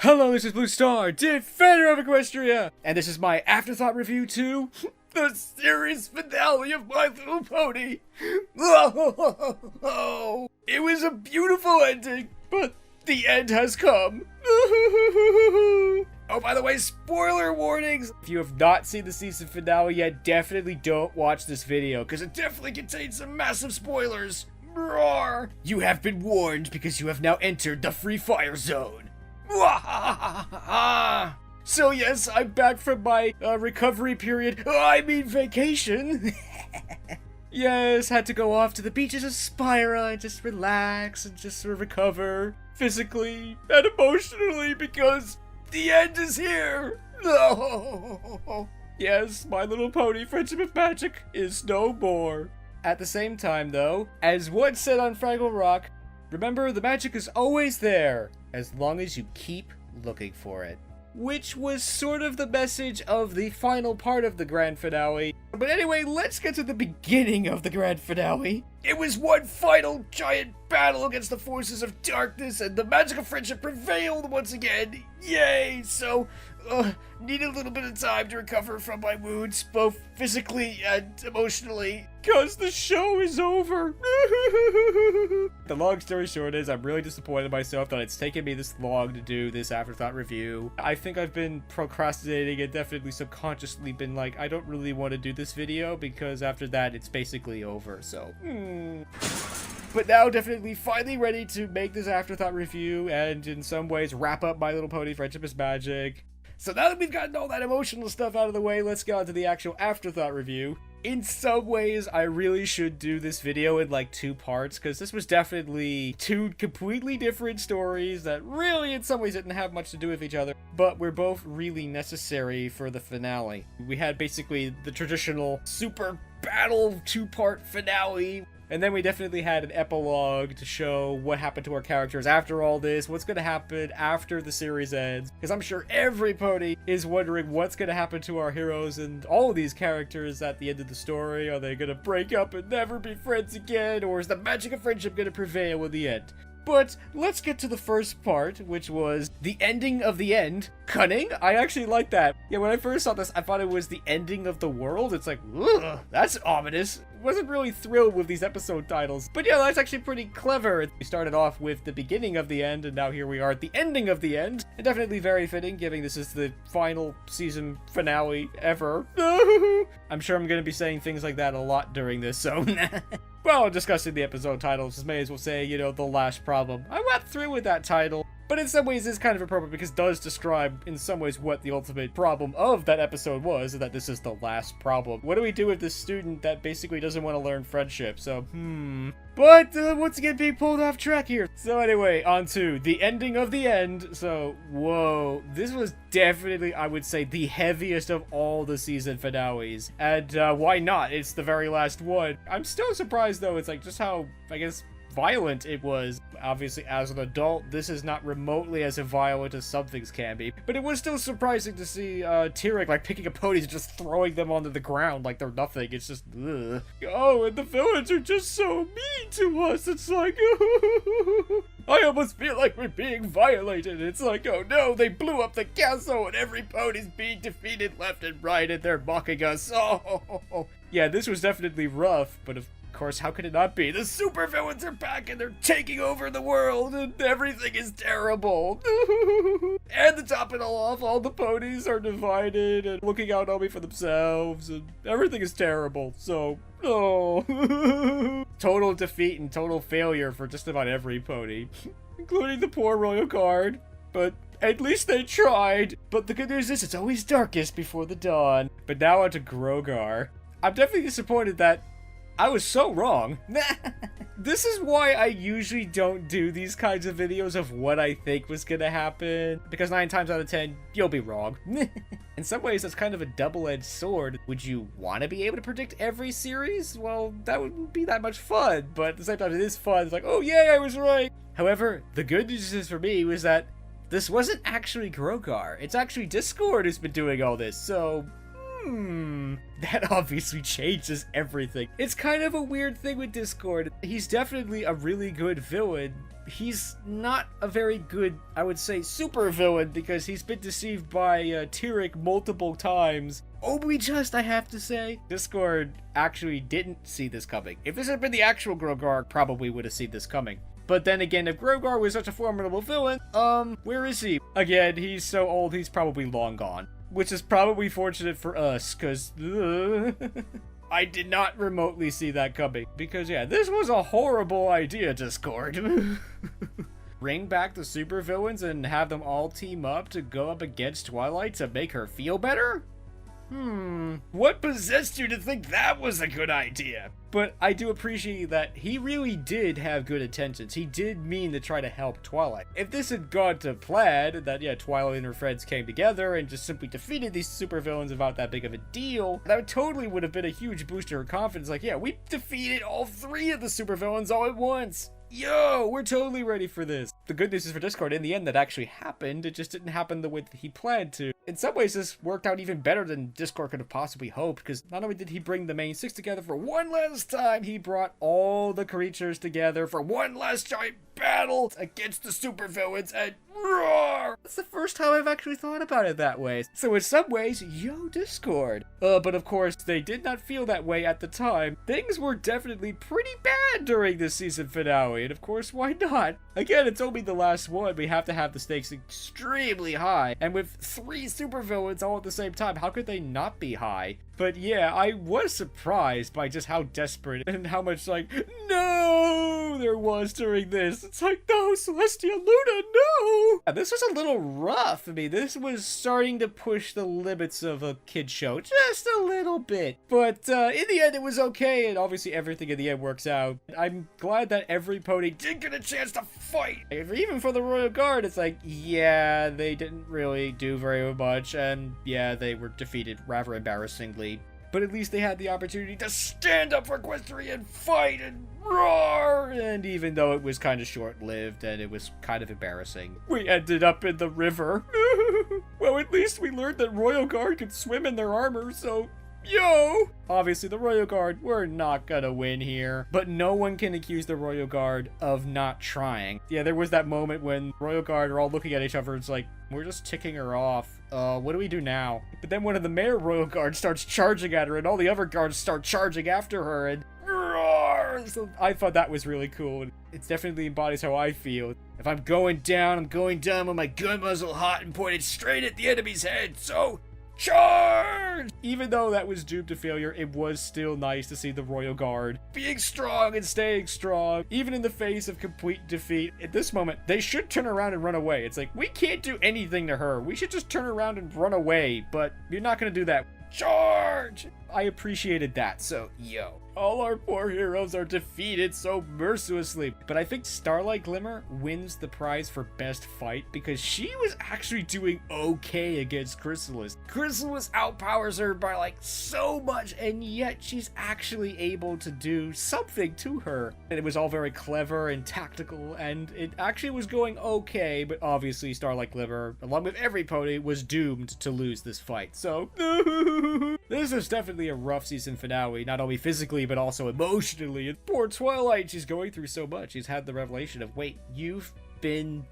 Hello, this is BlueStar, defender of Equestria, and this is my afterthought review to the series finale of My Little Pony. Oh, it was a beautiful ending, but the end has come. Oh, by the way, spoiler warnings! If you have not seen the season finale yet, definitely don't watch this video, because it definitely contains some massive spoilers. Roar! You have been warned because you have now entered the Free Fire Zone. So yes, I'm back from my recovery period. I mean vacation. Yes, had to go off to the beaches of Spira and just relax and just sort of recover physically and emotionally because the end is here. No. Yes, My Little Pony Friendship of Magic is no more. At the same time though, as once said on Fraggle Rock, remember the magic is always there, as long as you keep looking for it. Which was sort of the message of the final part of the grand finale. But anyway, let's get to the beginning of the grand finale. It was one final giant battle against the forces of darkness, and the magic of friendship prevailed once again. Yay! So, need a little bit of time to recover from my wounds, both physically and emotionally, cause the show is over. The long story short is, I'm really disappointed in myself that it's taken me this long to do this afterthought review. I think I've been procrastinating and definitely subconsciously been like, I don't really want to do this video because after that it's basically over, so But now definitely finally ready to make this afterthought review and in some ways wrap up My Little Pony Friendship is Magic. So now that we've gotten all that emotional stuff out of the way, let's get on to the actual afterthought review. In some ways, I really should do this video in like 2 parts, because this was definitely 2 completely different stories that really in some ways didn't have much to do with each other, but were both really necessary for the finale. We had basically the traditional super battle 2-part finale, and then we definitely had an epilogue to show what happened to our characters after all this, what's going to happen after the series ends, because I'm sure every pony is wondering what's going to happen to our heroes and all of these characters at the end of the story. Are they going to break up and never be friends again, or is the magic of friendship going to prevail in the end? But let's get to the first part, which was the ending of the end. Cunning? I actually like that. Yeah, when I first saw this, I thought it was the ending of the world. It's like, ugh, that's ominous. Wasn't really thrilled with these episode titles. But yeah, that's actually pretty clever. We started off with the beginning of the end, and now here we are at the ending of the end. And definitely very fitting, given this is the final season finale ever. I'm sure I'm going to be saying things like that a lot during this, so Well, discussing the episode titles, may as well say, you know, The Last Problem. I went through with that title, but in some ways it's kind of appropriate because it does describe, in some ways, what the ultimate problem of that episode was, that this is the last problem. What do we do with this student that basically doesn't want to learn friendship? So, But, once again, being pulled off track here. So anyway, on to the ending of the end. So, whoa, this was definitely, I would say, the heaviest of all the season finales. And, why not? It's the very last one. I'm still surprised, though, it's like, just how, I guess, violent it was. Obviously, as an adult, this is not remotely as violent as some things can be, but it was still surprising to see Tyrek like picking up ponies and just throwing them onto the ground like they're nothing. It's just ugh. Oh, and the villains are just so mean to us. It's like I almost feel like we're being violated. It's like, oh no, they blew up the castle and every pony's being defeated left and right and they're mocking us. Oh yeah, this was definitely rough, but of course, how could it not be? The super villains are back and they're taking over the world and everything is terrible. And to top it all off, all the ponies are divided and looking out only for themselves and everything is terrible. So, total defeat and total failure for just about every pony, including the poor royal guard. But at least they tried. But the good news is it's always darkest before the dawn. But now on to Grogar. I'm definitely disappointed that I was so wrong. This is why I usually don't do these kinds of videos of what I think was gonna happen, because 9 times out of 10, you'll be wrong. In some ways, that's kind of a double-edged sword. Would you want to be able to predict every series? Well, that wouldn't be that much fun, but at the same time, it is fun. It's like, oh yay, I was right. However, the good news is for me was that this wasn't actually Grogar. It's actually Discord who's been doing all this, so That obviously changes everything. It's kind of a weird thing with Discord. He's definitely a really good villain. He's not a very good, I would say, super villain, because he's been deceived by Tyrek multiple times. Only just, I have to say. Discord actually didn't see this coming. If this had been the actual Grogar, probably would have seen this coming. But then again, if Grogar was such a formidable villain, where is he? Again, he's so old, he's probably long gone. Which is probably fortunate for us, because I did not remotely see that coming. Because, yeah, this was a horrible idea, Discord. Bring back the supervillains and have them all team up to go up against Twilight to make her feel better? What possessed you to think that was a good idea? But I do appreciate that he really did have good intentions. He did mean to try to help Twilight. If this had gone to plan, that, yeah, Twilight and her friends came together and just simply defeated these supervillains without that big of a deal, that totally would have been a huge boost to her confidence. Like, yeah, we defeated all 3 of the supervillains all at once. Yo, we're totally ready for this. The good news is for Discord, in the end, that actually happened. It just didn't happen the way that he planned to. In some ways, this worked out even better than Discord could have possibly hoped, because not only did he bring the main 6 together for one last time, he brought all the creatures together for one last giant battle against the supervillains, and roar! That's the first time I've actually thought about it that way. So in some ways, yo, Discord. But of course, they did not feel that way at the time. Things were definitely pretty bad during this season finale, and of course, why not? Again, it's only the last one. We have to have the stakes extremely high, and with 3 supervillains all at the same time, how could they not be high? But yeah, I was surprised by just how desperate and how much, like, no, there was during this. It's like, no, Celestia Luna, no! And this was a little rough. I mean, this was starting to push the limits of a kid show just a little bit. But in the end, it was okay, and obviously everything in the end works out. I'm glad that every pony did get a chance to fight. Even for the Royal Guard, it's like, yeah, they didn't really do very much, and yeah, they were defeated rather embarrassingly. But at least they had the opportunity to stand up for Equestria and fight and roar! And even though it was kind of short-lived and it was kind of embarrassing, we ended up in the river. Well, at least we learned that Royal Guard could swim in their armor, so yo! Obviously, the Royal Guard, we're not gonna win here. But no one can accuse the Royal Guard of not trying. Yeah, there was that moment when Royal Guard are all looking at each other. It's like, we're just ticking her off. What do we do now? But then one of the male Royal Guard starts charging at her, and all the other guards start charging after her, and roar! So I thought that was really cool. It definitely embodies how I feel. If I'm going down with my gun muzzle hot and pointed straight at the enemy's head, so charge! Even though that was doomed to failure, it was still nice to see the Royal Guard being strong and staying strong, even in the face of complete defeat. At this moment, they should turn around and run away. It's like, we can't do anything to her. We should just turn around and run away, but you're not gonna do that. Charge! I appreciated that, so yo. All our poor heroes are defeated so mercilessly. But I think Starlight Glimmer wins the prize for best fight because she was actually doing okay against Chrysalis. Chrysalis outpowers her by like so much, and yet she's actually able to do something to her. And it was all very clever and tactical, and it actually was going okay, but obviously Starlight Glimmer, along with every pony, was doomed to lose this fight. So, this is definitely a rough season finale, not only physically, but also emotionally. And poor Twilight, she's going through so much. She's had the revelation of, wait, you've been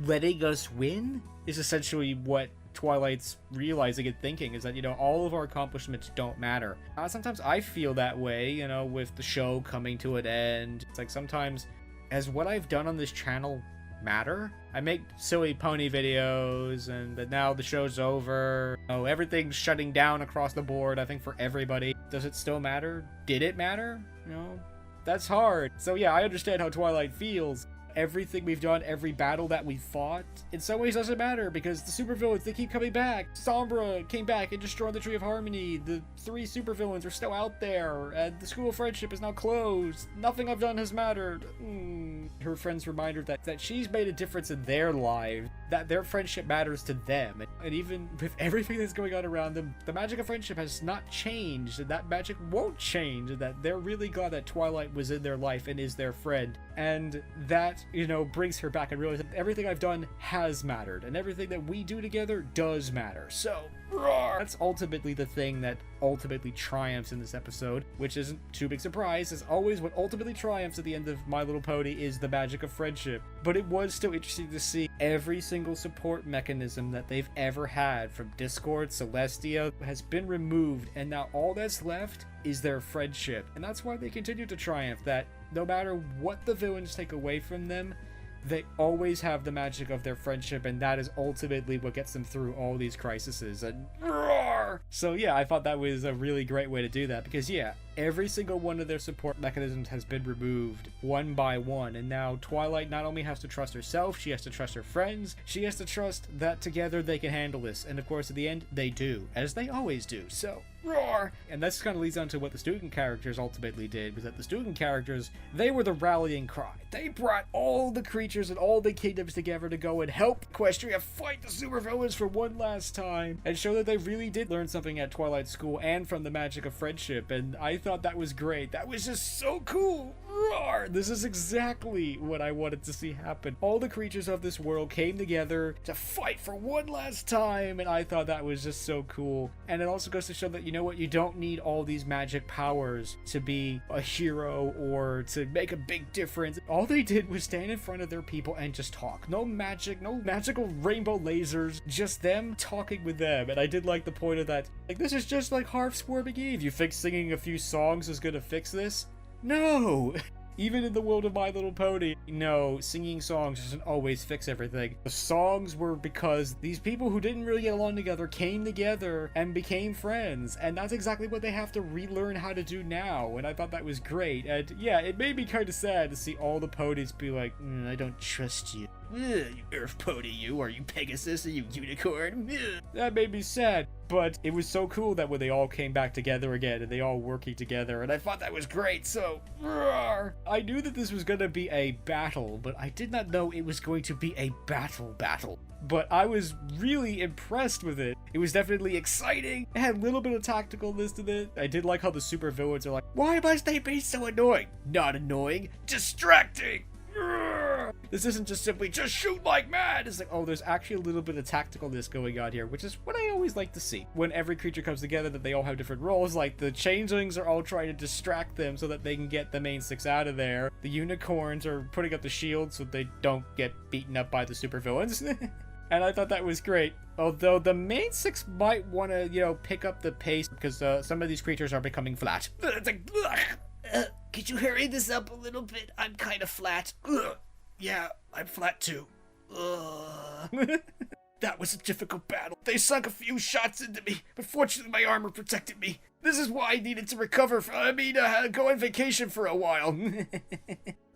letting us win? Is essentially what Twilight's realizing and thinking, is that, you know, all of our accomplishments don't matter. Sometimes I feel that way, you know, with the show coming to an end. It's like sometimes, has what I've done on this channel matter? I make silly pony videos, and now the show's over. Oh, everything's shutting down across the board, I think, for everybody. Does it still matter? Did it matter? You know, that's hard. So yeah, I understand how Twilight feels. Everything we've done, every battle that we fought, in some ways doesn't matter because the supervillains, they keep coming back. Sombra came back and destroyed the Tree of Harmony. The 3 supervillains are still out there, and the School of Friendship is now closed. Nothing I've done has mattered. Her friends remind her that she's made a difference in their lives, that their friendship matters to them. And even with everything that's going on around them, the magic of friendship has not changed, and that magic won't change, and that they're really glad that Twilight was in their life and is their friend. and that, you know, brings her back and realizes that everything I've done has mattered, and everything that we do together does matter. So, roar! That's ultimately the thing that ultimately triumphs in this episode, which isn't too big surprise, as always what ultimately triumphs at the end of My Little Pony is the magic of friendship. But it was still interesting to see every single support mechanism that they've ever had, from Discord, Celestia, has been removed, and now all that's left is their friendship. And that's why they continue to triumph, that no matter what the villains take away from them, they always have the magic of their friendship, and that is ultimately what gets them through all these crises. And roar! So yeah, I thought that was a really great way to do that, because yeah, every single one of their support mechanisms has been removed one by one, and now Twilight not only has to trust herself, she has to trust her friends, she has to trust that together they can handle this, and of course at the end they do, as they always do. So roar! And this kind of leads on to what the student characters ultimately did, was that the student characters, they were the rallying cry. They brought all the creatures and all the kingdoms together to go and help Equestria fight the supervillains for one last time, and show that they really did learn something at Twilight School and from the magic of friendship, and I thought that was great. That was just so cool. Roar! This is exactly what I wanted to see happen. All the creatures of this world came together to fight for one last time, and I thought that was just so cool. And it also goes to show that, you know what, you don't need all these magic powers to be a hero or to make a big difference. All they did was stand in front of their people and just talk. No magic, no magical rainbow lasers, just them talking with them. And I did like the point of that. Like, this is just like Harp Swarming Eve. You think singing a few songs is gonna fix this? No! Even in the world of My Little Pony, no, singing songs doesn't always fix everything. The songs were because these people who didn't really get along together came together and became friends, and that's exactly what they have to relearn how to do now, and I thought that was great. And yeah, it made me kind of sad to see all the ponies be like, I don't trust you. You Earth Pony, you. Are you Pegasus? Are you Unicorn? That made me sad. But it was so cool that when they all came back together again and they all working together, and I thought that was great. So, roar! I knew that this was going to be a battle, but I did not know it was going to be a battle. But I was really impressed with it. It was definitely exciting. It had a little bit of tacticalness to it. I did like how the super villains are like, why must they be so annoying? Not annoying, distracting! This isn't just simply just shoot like mad. It's like, oh, there's actually a little bit of tacticalness going on here, which is what I always like to see. When every creature comes together, that they all have different roles, like the changelings are all trying to distract them so that they can get the main six out of there. The unicorns are putting up the shield so they don't get beaten up by the supervillains. And I thought that was great. Although the main six might want to, you know, pick up the pace because some of these creatures are becoming flat. It's like, could you hurry this up a little bit? I'm kind of flat. Yeah, I'm flat too. That was a difficult battle. They sunk a few shots into me, but fortunately my armor protected me. This is why I needed to recover go on vacation for a while.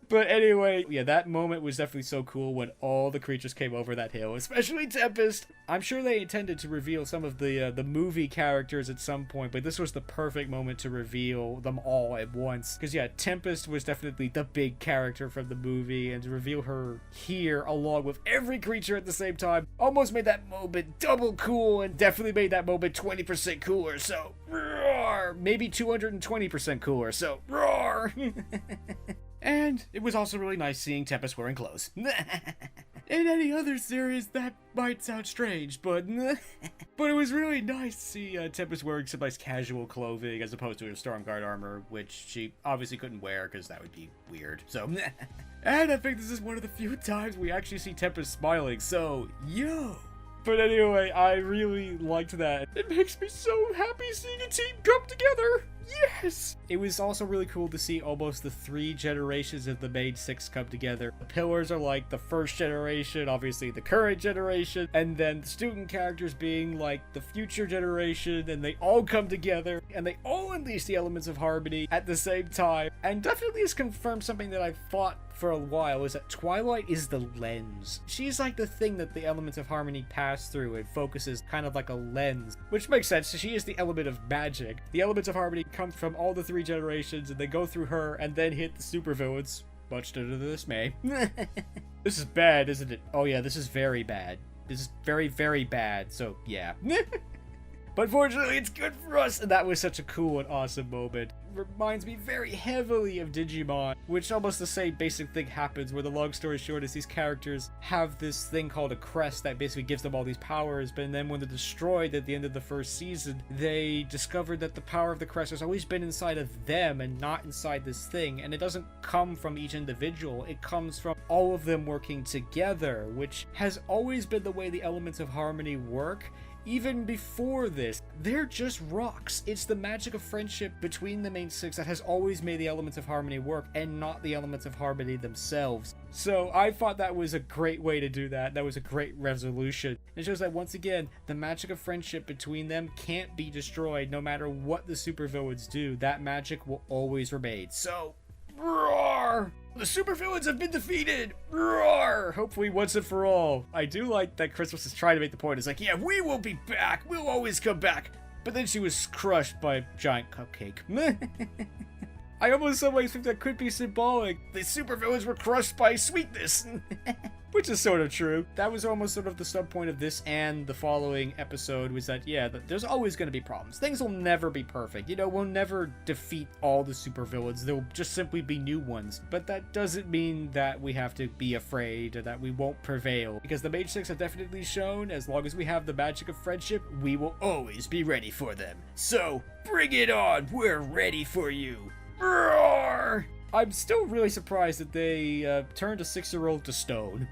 But anyway, yeah, that moment was definitely so cool when all the creatures came over that hill, especially Tempest. I'm sure they intended to reveal some of the movie characters at some point, but this was the perfect moment to reveal them all at once. Because yeah, Tempest was definitely the big character from the movie, and to reveal her here along with every creature at the same time almost made that moment double cool, and definitely made that moment 20% cooler. So roar! Maybe 220% cooler. So roar! And it was also really nice seeing Tempest wearing clothes. In any other series, that might sound strange, but it was really nice to see Tempest wearing some nice casual clothing as opposed to her Stormguard armor, which she obviously couldn't wear because that would be weird. So, and I think this is one of the few times we actually see Tempest smiling, so yo! But anyway, I really liked that. It makes me so happy seeing a team come together! Yes! It was also really cool to see almost the 3 generations of the main 6 come together. The pillars are like the first generation, obviously the current generation, and then the student characters being like the future generation, and they all come together, and they all unleash the elements of harmony at the same time. And definitely has confirmed something that I've thought for a while, is that Twilight is the lens. She's like the thing that the elements of harmony pass through and focuses kind of like a lens, which makes sense. She is the element of magic. The elements of harmony come from all the 3 generations, and they go through her and then hit the supervillains, much to their dismay. This is bad, isn't it? Oh yeah, this is very bad. This is very, very bad, so yeah. But fortunately, it's good for us, and that was such a cool and awesome moment. reminds me very heavily of Digimon, which almost the same basic thing happens, where the long story short is these characters have this thing called a crest that basically gives them all these powers, but then when they're destroyed at the end of the first season, they discovered that the power of the crest has always been inside of them and not inside this thing, and it doesn't come from each individual, it comes from all of them working together, which has always been the way the elements of harmony work. Even before this, they're just rocks. It's the magic of friendship between the main six that has always made the elements of harmony work, and not the elements of harmony themselves. So I thought that was a great way to do that. That was a great resolution. It shows that once again, the magic of friendship between them can't be destroyed no matter what the supervillains do. That magic will always remain. So, roar! The supervillains have been defeated! Roar! Hopefully once and for all. I do like that Christmas is trying to make the point. It's like, yeah, we will be back. We'll always come back. But then she was crushed by a giant cupcake. I almost some ways think that could be symbolic. The supervillains were crushed by sweetness. Which is sort of true. That was almost sort of the subpoint of this and the following episode, was that, yeah, there's always going to be problems. Things will never be perfect. You know, we'll never defeat all the supervillains. There'll just simply be new ones. But that doesn't mean that we have to be afraid or that we won't prevail. Because the Mage 6 have definitely shown, as long as we have the magic of friendship, we will always be ready for them. So, bring it on! We're ready for you! Roar! I'm still really surprised that they turned a 6-year-old to stone.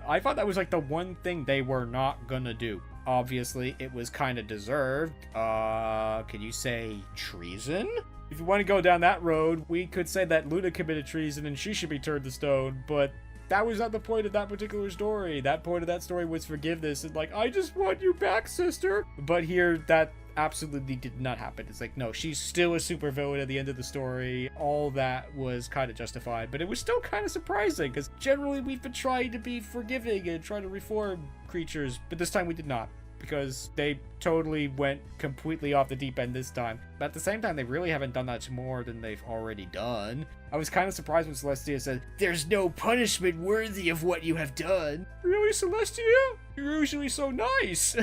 I thought that was like the one thing they were not gonna do. Obviously, it was kind of deserved. Can you say treason? If you want to go down that road, we could say that Luna committed treason and she should be turned to stone, but that was not the point of that particular story. That point of that story was forgiveness and like, I just want you back, sister. But here, that absolutely did not happen. It's like, no, she's still a supervillain at the end of the story. All that was kind of justified, but it was still kind of surprising because generally we've been trying to be forgiving and trying to reform creatures, but this time we did not, because they totally went completely off the deep end this time. But at the same time, they really haven't done much more than they've already done. I was kind of surprised when Celestia said, "There's no punishment worthy of what you have done." Really, Celestia? You're usually so nice.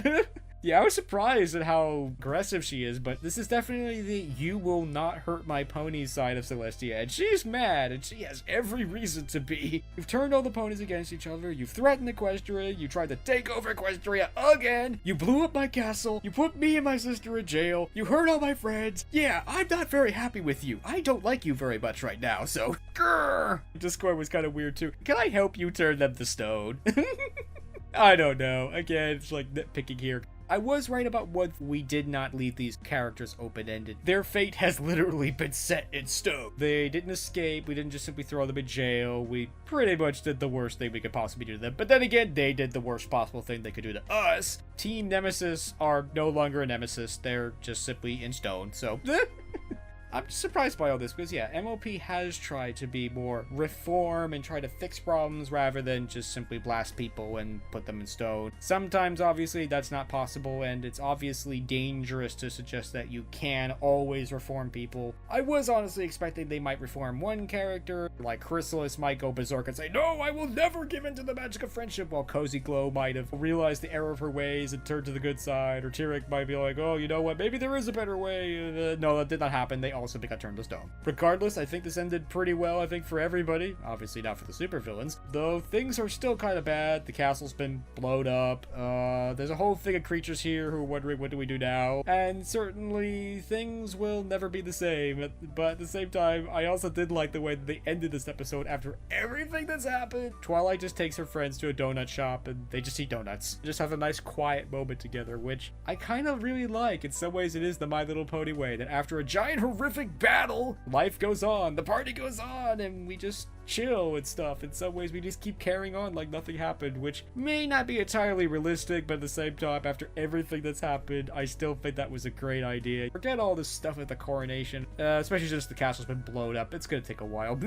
Yeah, I was surprised at how aggressive she is, but this is definitely the "you will not hurt my pony" side of Celestia, and she's mad, and she has every reason to be. You've turned all the ponies against each other, you've threatened Equestria, you tried to take over Equestria again, you blew up my castle, you put me and my sister in jail, you hurt all my friends. Yeah, I'm not very happy with you. I don't like you very much right now, so grrr. Discord was kind of weird too. Can I help you turn them to stone? I don't know. Again, it's like nitpicking here. I was right about what we did not leave these characters open-ended. Their fate has literally been set in stone. They didn't escape, we didn't just simply throw them in jail, we pretty much did the worst thing we could possibly do to them. But then again, they did the worst possible thing they could do to us. Team Nemesis are no longer a nemesis, they're just simply in stone, so... I'm just surprised by all this because, yeah, MLP has tried to be more reform and try to fix problems rather than just simply blast people and put them in stone. Sometimes, obviously, that's not possible, and it's obviously dangerous to suggest that you can always reform people. I was honestly expecting they might reform one character, like Chrysalis might go berserk and say, "No, I will never give in to the magic of friendship," while Cozy Glow might have realized the error of her ways and turned to the good side, or Tyrek might be like, "Oh, you know what, maybe there is a better way." No, that did not happen. They also got turned to stone. Regardless, I think this ended pretty well, I think, for everybody. Obviously not for the supervillains. Though things are still kind of bad. The castle's been blown up. There's a whole thing of creatures here who are wondering, what do we do now? And certainly things will never be the same. But at the same time, I also did like the way that they ended this episode after everything that's happened. Twilight just takes her friends to a donut shop and they just eat donuts. Just have a nice quiet moment together, which I kind of really like. In some ways, it is the My Little Pony way, that after a giant horrific battle, life goes on, the party goes on, and we just chill and stuff. In some ways, we just keep carrying on like nothing happened, which may not be entirely realistic, but at the same time, after everything that's happened, I still think that was a great idea. Forget all this stuff at the coronation, especially since the castle's been blown up. It's gonna take a while.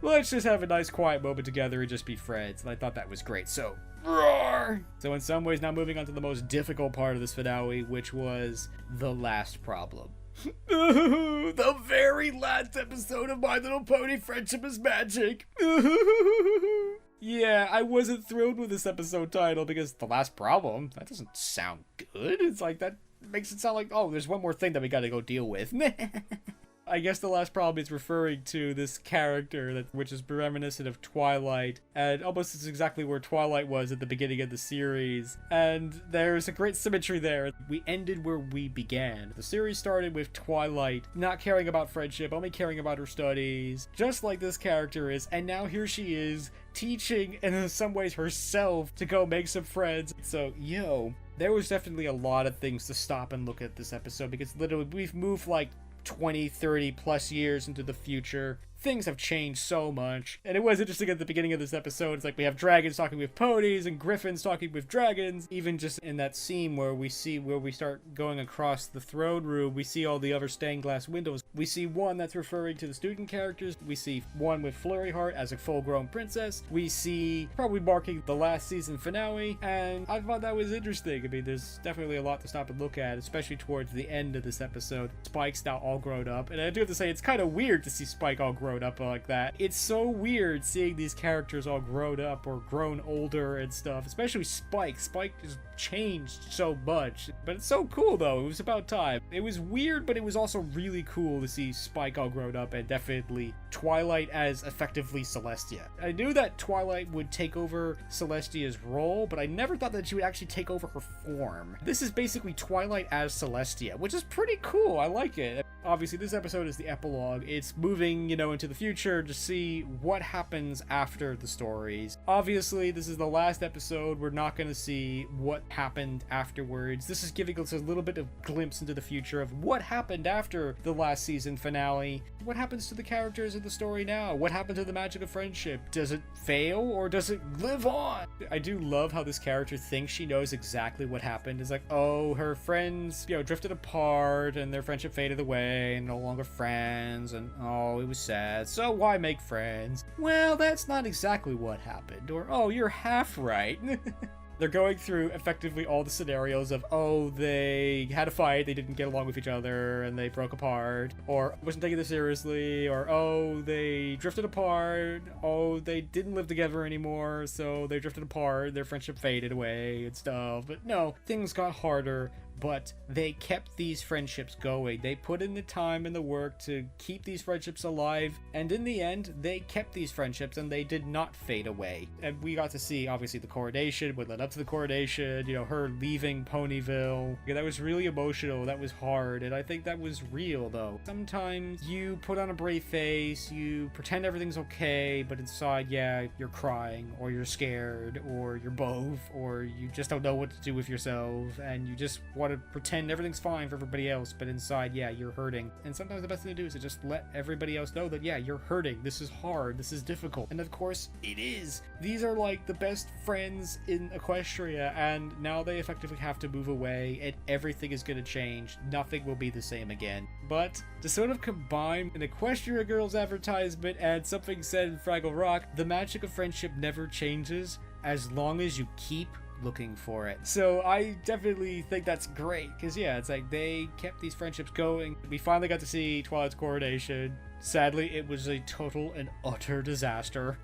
Let's just have a nice quiet moment together and just be friends, and I thought that was great, so roar! So in some ways, now moving on to the most difficult part of this finale, which was the last problem. The very last episode of My Little Pony Friendship is Magic. Yeah, I wasn't thrilled with this episode title because the last problem, that doesn't sound good. It's like, that makes it sound like, oh, there's one more thing that we gotta go deal with. I guess the last problem is referring to this character, which is reminiscent of Twilight, and almost is exactly where Twilight was at the beginning of the series. And there's a great symmetry there. We ended where we began. The series started with Twilight not caring about friendship, only caring about her studies, just like this character is, and now here she is teaching, and in some ways herself, to go make some friends. So, there was definitely a lot of things to stop and look at this episode, because literally we've moved like 20, 30 plus years into the future. Things have changed so much. And it was interesting at the beginning of this episode. It's like we have dragons talking with ponies and griffins talking with dragons. Even just in that scene where we start going across the throne room, we see all the other stained glass windows. We see one that's referring to the student characters. We see one with Flurry Heart as a full-grown princess. We see probably marking the last season finale. And I thought that was interesting. I mean, there's definitely a lot to stop and look at, especially towards the end of this episode. Spike's now all grown up. And I do have to say, it's kind of weird to see Spike all grown up like that. It's so weird seeing these characters all grown up or grown older and stuff, especially Spike. Spike just changed so much, but it's so cool though. It was about time. It was weird, but it was also really cool to see Spike all grown up, and definitely Twilight as effectively Celestia. I knew that Twilight would take over Celestia's role, but I never thought that she would actually take over her form. This is basically Twilight as Celestia, which is pretty cool. I like it. Obviously, this episode is the epilogue. It's moving, into the future to see what happens after the stories. Obviously, this is the last episode. We're not going to see what happened afterwards. This is giving us a little bit of glimpse into the future of what happened after the last season finale. What happens to the characters in the story now? What happened to the magic of friendship? Does it fail or does it live on? I do love how this character thinks she knows exactly what happened. It's like, oh, her friends, drifted apart and their friendship faded away and no longer friends, and oh, it was sad. So why make friends? Well, that's not exactly what happened. Or, oh, you're half right. They're going through effectively all the scenarios of, oh, they had a fight, they didn't get along with each other, and they broke apart, or wasn't taking this seriously, or, oh, they drifted apart, oh, they didn't live together anymore, so they drifted apart, their friendship faded away, and stuff. But no, things got harder, but they kept these friendships going. They put in the time and the work to keep these friendships alive, and in the end, they kept these friendships and they did not fade away. And we got to see, obviously, the coronation, what led up to the coronation, her leaving Ponyville. Yeah, that was really emotional, that was hard, and I think that was real, though. Sometimes you put on a brave face, you pretend everything's okay, but inside, yeah, you're crying, or you're scared, or you're both, or you just don't know what to do with yourself, and you just want to pretend everything's fine for everybody else, but inside, yeah, you're hurting. And sometimes the best thing to do is to just let everybody else know that, yeah, you're hurting, this is hard, this is difficult. And of course, it is. These are like the best friends in Equestria, and now they effectively have to move away, and everything is going to change. Nothing will be the same again. But to sort of combine an Equestria Girls advertisement and something said in Fraggle Rock, the magic of friendship never changes as long as you keep looking for it. So I definitely think that's great, because yeah, it's like they kept these friendships going. We finally got to see Twilight's coronation. Sadly, it was a total and utter disaster.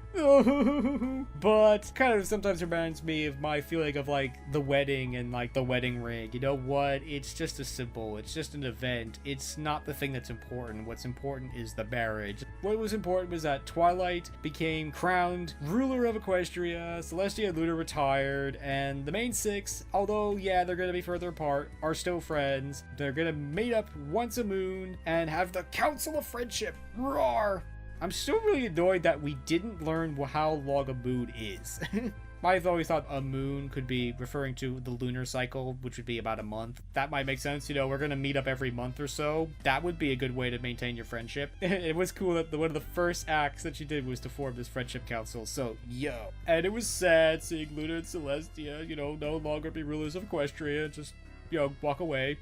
But kind of sometimes reminds me of my feeling of like the wedding and like the wedding ring. You know what? It's just a symbol. It's just an event. It's not the thing that's important. What's important is the marriage. What was important was that Twilight became crowned ruler of Equestria, Celestia and Luna retired, and the main six, although yeah, they're gonna be further apart, are still friends. They're gonna meet up once a moon and have the Council of Friendship. Roar! I'm still really annoyed that we didn't learn how long a moon is. I've always thought a moon could be referring to the lunar cycle, which would be about a month. That might make sense, we're gonna meet up every month or so. That would be a good way to maintain your friendship. It was cool that one of the first acts that she did was to form this friendship council, so yo. And it was sad seeing Luna and Celestia, no longer be rulers of Equestria, just walk away.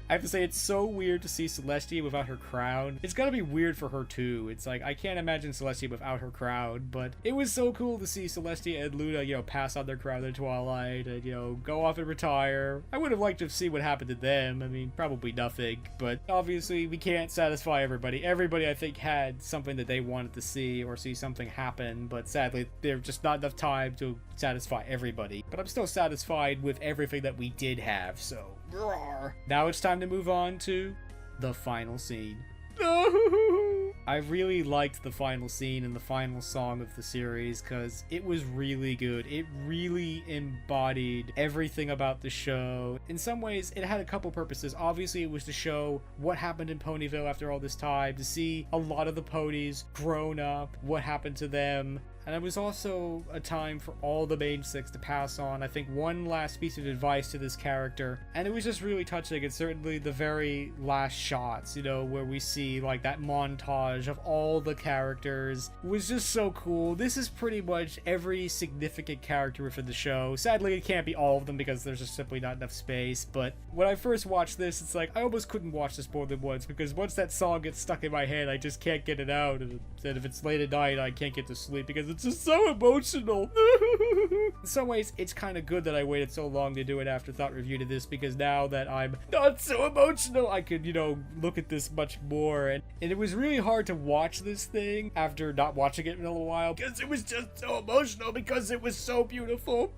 I have to say, it's so weird to see Celestia without her crown. It's gotta be weird for her too. It's like, I can't imagine Celestia without her crown, but it was so cool to see Celestia and Luna, pass on their crown in Twilight and, go off and retire. I would have liked to see what happened to them. I mean, probably nothing, but obviously we can't satisfy everybody. Everybody, I think, had something that they wanted to see or see something happen, but sadly, there's just not enough time to satisfy everybody. But I'm still satisfied with everything that we did have, so roar. Now it's time to move on to the final scene. No! I really liked the final scene and the final song of the series because it was really good. It really embodied everything about the show. In some ways, it had a couple purposes. Obviously, it was to show what happened in Ponyville after all this time, to see a lot of the ponies grown up, what happened to them. And it was also a time for all the main six to pass on, I think, one last piece of advice to this character. And it was just really touching, and certainly the very last shots, you know, where we see, like, that montage of all the characters was just so cool. This is pretty much every significant character within the show. Sadly, it can't be all of them because there's just simply not enough space, but when I first watched this, it's like, I almost couldn't watch this more than once, because once that song gets stuck in my head, I just can't get it out, and if it's late at night, I can't get to sleep because it's just so emotional. In some ways, it's kind of good that I waited so long to do an afterthought review to this, because now that I'm not so emotional, I could, you know, look at this much more. And it was really hard to watch this thing after not watching it in a little while, because it was just so emotional, because it was so beautiful.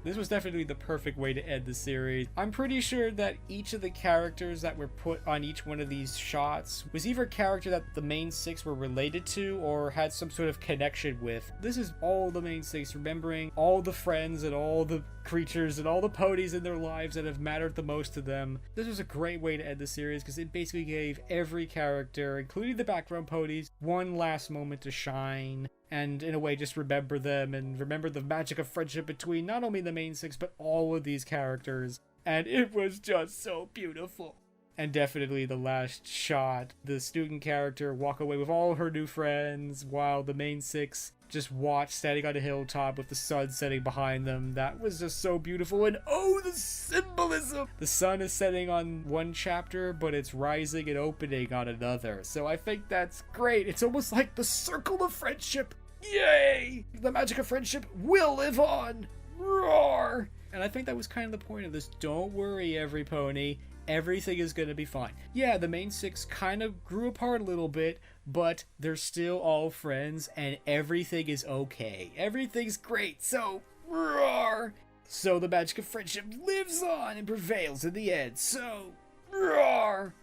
This was definitely the perfect way to end the series. I'm pretty sure that each of the characters that were put on each one of these shots was either a character that the main six were related to or had some sort of connection with. This is all the main six, remembering all the friends and all the creatures and all the ponies in their lives that have mattered the most to them. This was a great way to end the series because it basically gave every character, including the background ponies, one last moment to shine. And in a way, just remember them and remember the magic of friendship between not only the main six, but all of these characters. And it was just so beautiful. And definitely the last shot, the student character walk away with all her new friends while the main six just watch standing on a hilltop with the sun setting behind them. That was just so beautiful. And oh, the symbolism! The sun is setting on one chapter, but it's rising and opening on another. So I think that's great. It's almost like the circle of friendship. Yay! The magic of friendship will live on. Roar! And I think that was kind of the point of this. Don't worry, every pony. Everything is going to be fine. Yeah, the main six kind of grew apart a little bit, but they're still all friends and everything is okay. Everything's great, so roar! So the magic of friendship lives on and prevails in the end, so roar!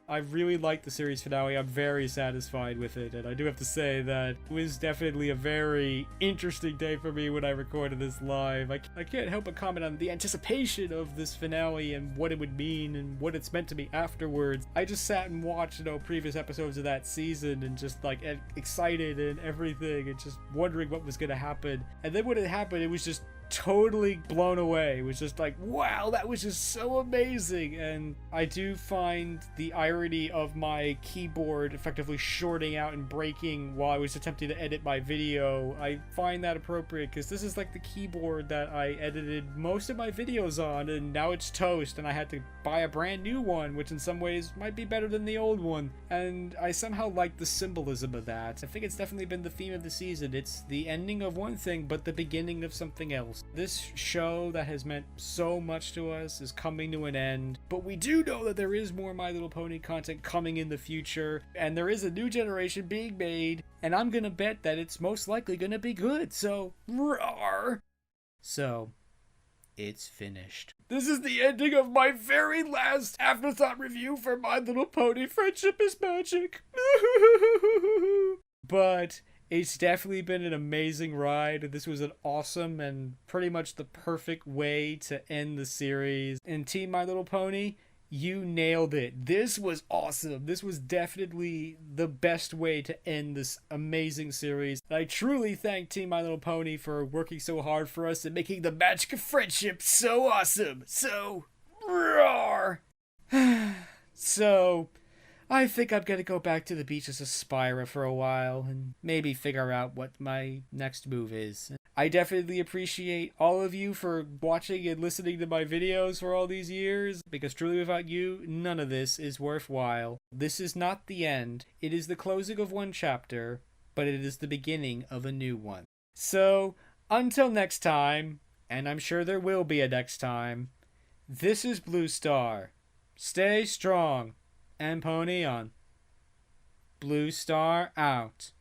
I really liked the series finale. I'm very satisfied with it, and I do have to say that it was definitely a very interesting day for me when I recorded this live. I can't help but comment on the anticipation of this finale and what it would mean and what it's meant to be afterwards. I just sat and watched, you know, previous episodes of that season and just like excited and everything and just wondering what was going to happen. And then when it happened, it was just totally blown away. It was just like, wow, that was just so amazing. And I do find the irony of my keyboard effectively shorting out and breaking while I was attempting to edit my video. I find that appropriate because this is like the keyboard that I edited most of my videos on, and now it's toast and I had to buy a brand new one, which in some ways might be better than the old one. And I somehow like the symbolism of that. I think it's definitely been the theme of the season. It's the ending of one thing but the beginning of something else. This show that has meant so much to us is coming to an end, but we do know that there is more My Little Pony content coming in the future, and there is a new generation being made, and I'm gonna bet that it's most likely gonna be good, so roar! So, it's finished. This is the ending of my very last afterthought review for My Little Pony Friendship is Magic. But it's definitely been an amazing ride. This was an awesome and pretty much the perfect way to end the series. And Team My Little Pony, you nailed it. This was awesome. This was definitely the best way to end this amazing series. I truly thank Team My Little Pony for working so hard for us and making the magic of friendship so awesome. So, roar! So, I think I'm gonna go back to the beaches of Spira for a while and maybe figure out what my next move is. I definitely appreciate all of you for watching and listening to my videos for all these years, because truly without you, none of this is worthwhile. This is not the end. It is the closing of one chapter, but it is the beginning of a new one. So, until next time, and I'm sure there will be a next time, this is BlueStar. Stay strong and pony on. BlueStar out.